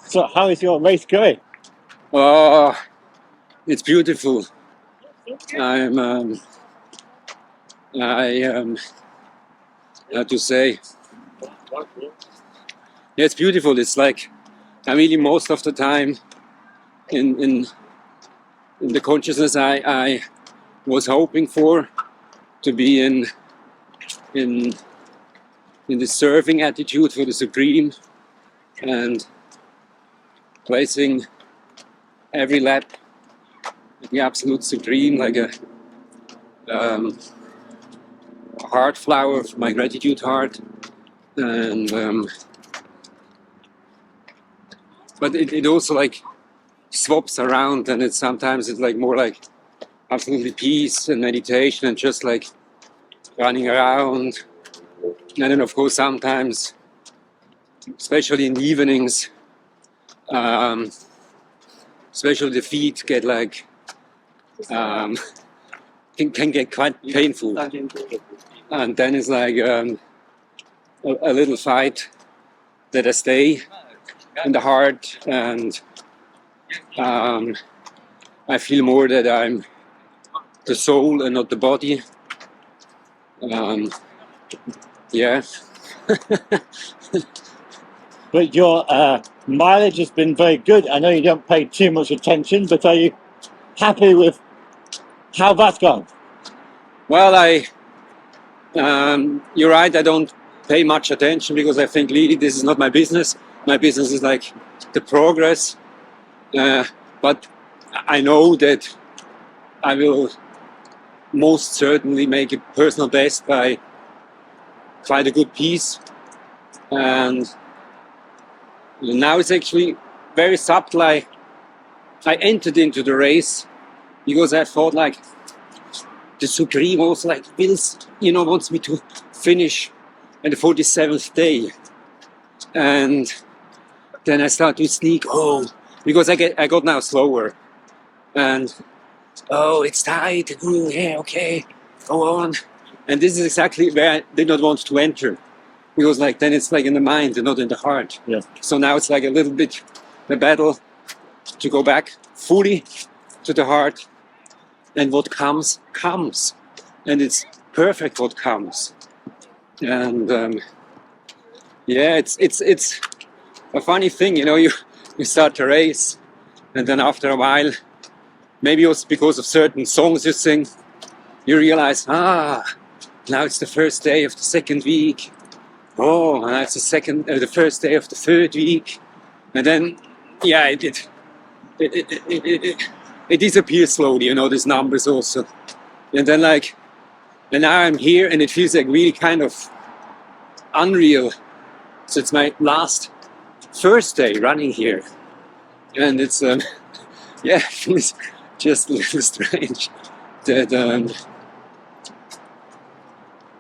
So how is your race going? Oh, it's beautiful. How to say? Yeah, it's beautiful. It's like I'm really most of the time in the consciousness I was hoping for, to be in the serving attitude for the Supreme, and placing every lap at the absolute Supreme, like a heart flower of my gratitude heart. And but it also like swaps around, and sometimes it's like more like absolutely peace and meditation and just like running around. And then of course sometimes, especially in the evenings, especially the feet get like can get quite painful, and then it's like a little fight that I stay in the heart, and I feel more that I'm the soul and not the body. Yeah. But your mileage has been very good. I know you don't pay too much attention, but are you happy with how that's gone? Well, you're right, I don't pay much attention because I think really this is not my business. My business is like the progress. But I know that I will most certainly make a personal best by quite a good piece. And now it's actually very subtle. I entered into the race because I thought like the Supreme also like wants me to finish at the 47th day. And then I start to sneak, because I got now slower. And it's tight, yeah, okay, go on. And this is exactly where I did not want to enter. Because like then it's like in the mind and not in the heart. Yeah. So now it's like a little bit the battle to go back fully to the heart, and what comes comes, and it's perfect what comes. And yeah, it's a funny thing, you start a race, and then after a while, maybe also because of certain songs you sing, you realize, now it's the first day of the second week. Oh, and that's the first day of the third week, and then, yeah, it disappears slowly. These numbers also, and then and now I'm here, and it feels like really kind of unreal. So it's my first day running here, and it's yeah, it feels just a little strange that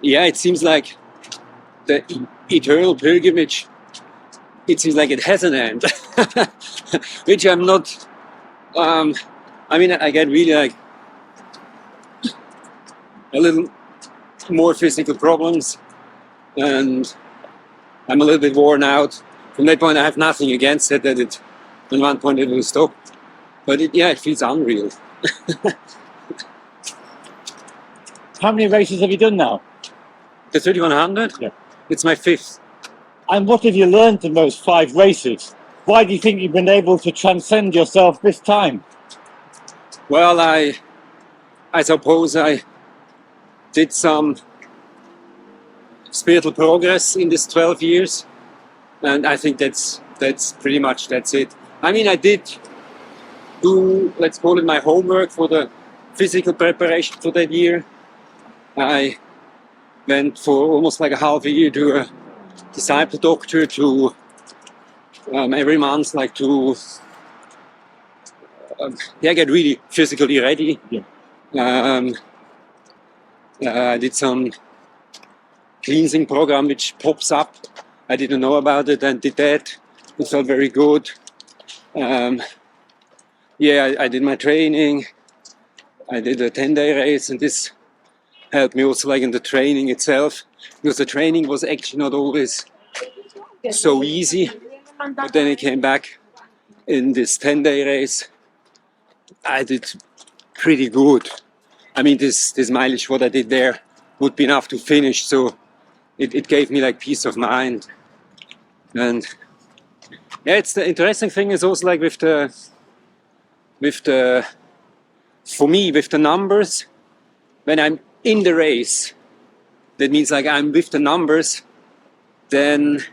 yeah, it seems like the eternal pilgrimage, it seems like it has an end, which I'm not, I get really like a little more physical problems, and I'm a little bit worn out. From that point I have nothing against it, that at one point it will stop, but it feels unreal. How many races have you done now? The 3100? Yeah. It's my 5th. And what have you learned in those 5 races? Why do you think you've been able to transcend yourself this time? Well, I suppose I did some spiritual progress in these 12 years, and I think that's pretty much that's it. I did do, let's call it, my homework for the physical preparation for that year. I went for almost like a half a year to a disciple doctor to every month, like to get really physically ready. Yeah. I did some cleansing program which pops up. I didn't know about it, and did that. It felt very good. I did my training. I did a 10-day race, and this helped me also like in the training itself, because the training was actually not always so easy. But then I came back in this 10-day race. I did pretty good. I mean, this mileage, what I did there, would be enough to finish. So it gave me like peace of mind. And yeah, it's the interesting thing is also like with the for me with the numbers. When I'm in the race, that means like I'm with the numbers, then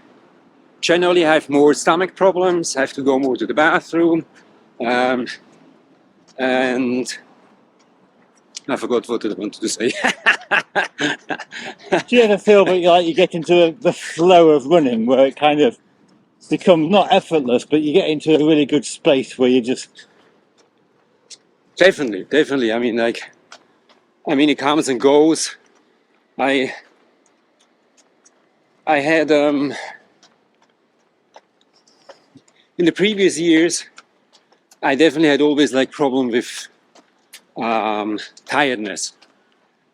generally I have more stomach problems, I have to go more to the bathroom, and I forgot what I wanted to say. Do you ever feel that you get into the flow of running where it kind of becomes not effortless, but you get into a really good space where you just... Definitely. I mean, it comes and goes. I had in the previous years, I definitely had always like problem with tiredness,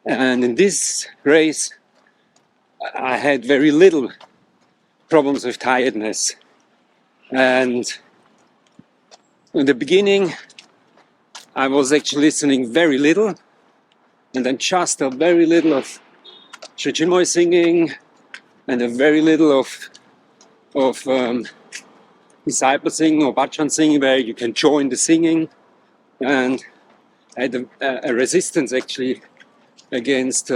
and in this race, I had very little problems with tiredness. And in the beginning, I was actually listening very little, and then just a very little of Shri Чинмоя singing, and a very little of disciple singing or bhajan singing, where you can join the singing. And I had a resistance actually against,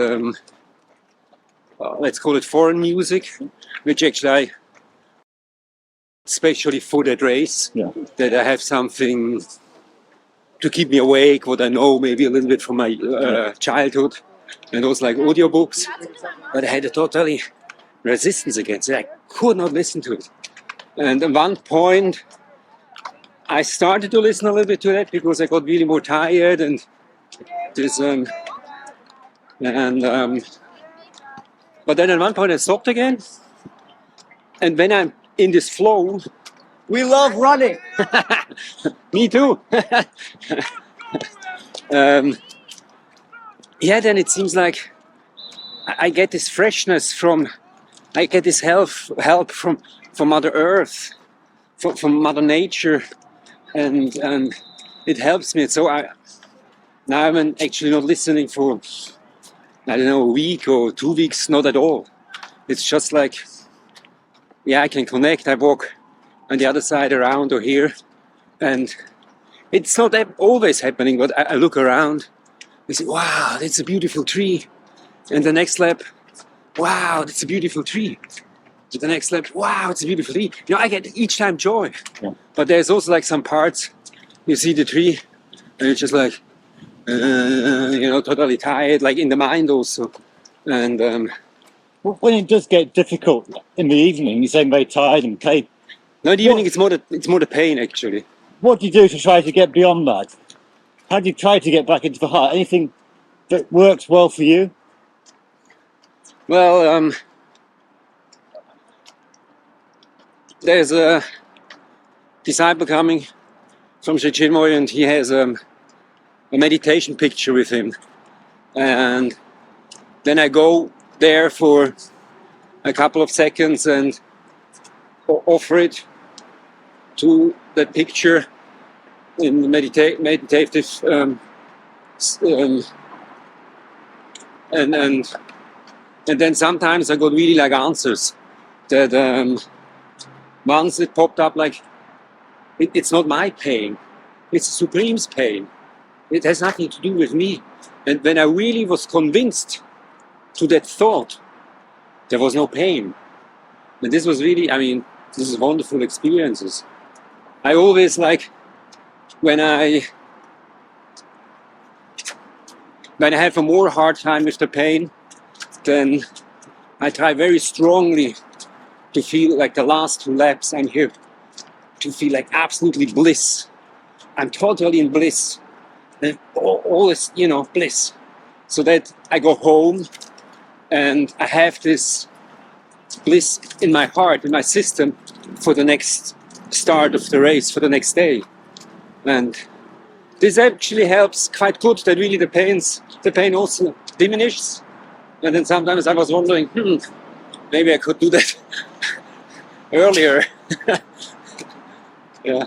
let's call it foreign music, which actually I, especially for that race, that I have something to keep me awake, what I know maybe a little bit from my childhood, and also like audiobooks. But I had a totally resistance against it. I could not listen to it. And at one point, I started to listen a little bit to that because I got really more tired and this, but then at one point I stopped again. And when I'm in this flow, We love running. me too. Yeah, then it seems like I get this freshness I get this help from Mother Earth, from Mother Nature, and it helps me. So now I'm actually not listening for, I don't know, a week or 2 weeks, not at all. It's just like, yeah, I can connect. I walk on the other side around or here, and it's not always happening, but I look around, I say, wow, that's a beautiful tree. And the next lap, wow, that's a beautiful tree. And the next lap, wow, it's a beautiful tree. You know, I get each time joy. Yeah. But there's also like some parts, you see the tree, and it's just like, totally tired, like in the mind also. And when it does get difficult in the evening, you say very tired and pain. no, in the evening it's more the pain actually. What do you do to try to get beyond that? How do you try to get back into the heart? Anything that works well for you? Well, there's a disciple coming from Shri Чинмоя, and he has a meditation picture with him. And then I go there for a couple of seconds and offer it to that picture in the meditative and then sometimes I got really like answers that once it popped up like it's not my pain, it's the Supreme's pain. It has nothing to do with me. And when I really was convinced to that thought, there was no pain. And this was really, I mean, this is wonderful experiences. I always like when I have a more hard time with the pain, then I try very strongly to feel like the last 2 laps I'm here, to feel like absolutely bliss. I'm totally in bliss. And all is, bliss. So that I go home and I have this bliss in my heart, in my system for the next start of the race, for the next day. And this actually helps quite good, that really the pain also diminishes. And then sometimes I was wondering, maybe I could do that earlier. Yeah.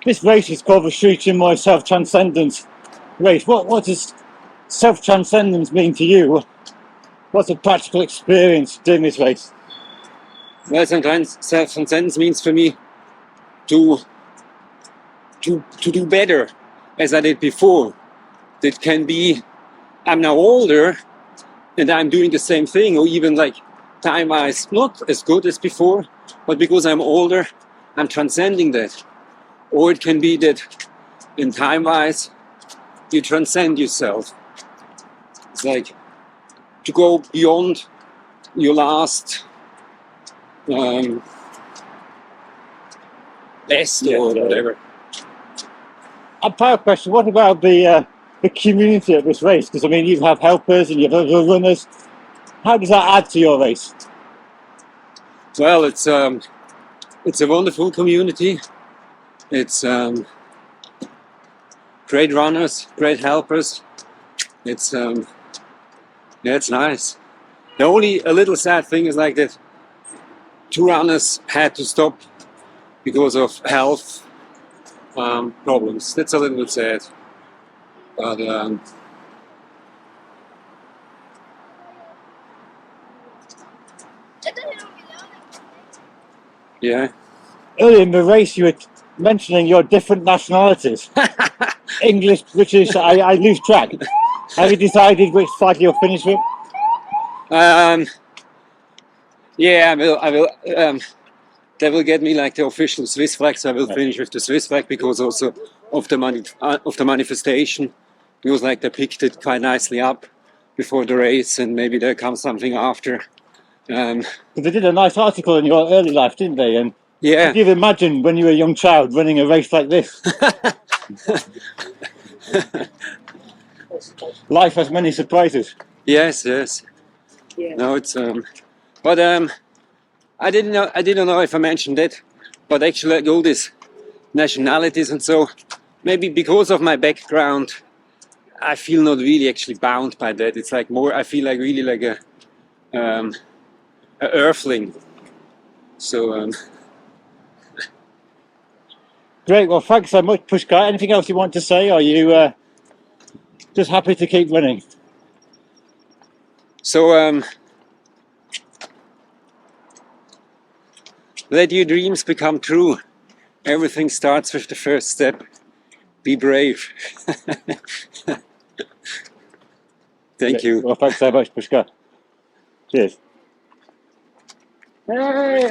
This race is called the Shri Чинмоя self-transcendence race. What does self-transcendence mean to you? What's a practical experience doing this race? Well, sometimes self-transcendence means for me to do better as I did before. That can be, I'm now older and I'm doing the same thing, or even like time-wise not as good as before, but because I'm older, I'm transcending that. Or it can be that in time-wise, you transcend yourself. It's like to go beyond your last best or whatever. A power question, what about the community at this race? Because I mean, you have helpers and you have other runners. How does that add to your race? Well, it's a wonderful community. It's great runners, great helpers. It's it's nice. The only a little sad thing is like that 2 runners had to stop because of health problems. That's a little bit sad. But yeah. Earlier in the race, you were mentioning your different nationalities. English, British, I lose track. Have you decided which flag you'll finish with? Yeah, I will. They will get me like the official Swiss flag, so I will finish with the Swiss flag because also of the manifestation. Because like they picked it quite nicely up before the race, and maybe there comes something after. They did a nice article in your early life, didn't they? And Yeah. could you imagine when you were a young child running a race like this? Life has many surprises. Yes. Yeah. No, it's but I didn't know if I mentioned it, but actually like all these nationalities and so maybe because of my background, I feel not really actually bound by that. It's like more I feel like really like a earthling. So Great, well thanks so much, Pushkar. Anything else you want to say, or are you just happy to keep running? so let your dreams become true. Everything starts with the first step. Be brave. Thank you. Well, thanks so much, Pushkar. Cheers. Hey!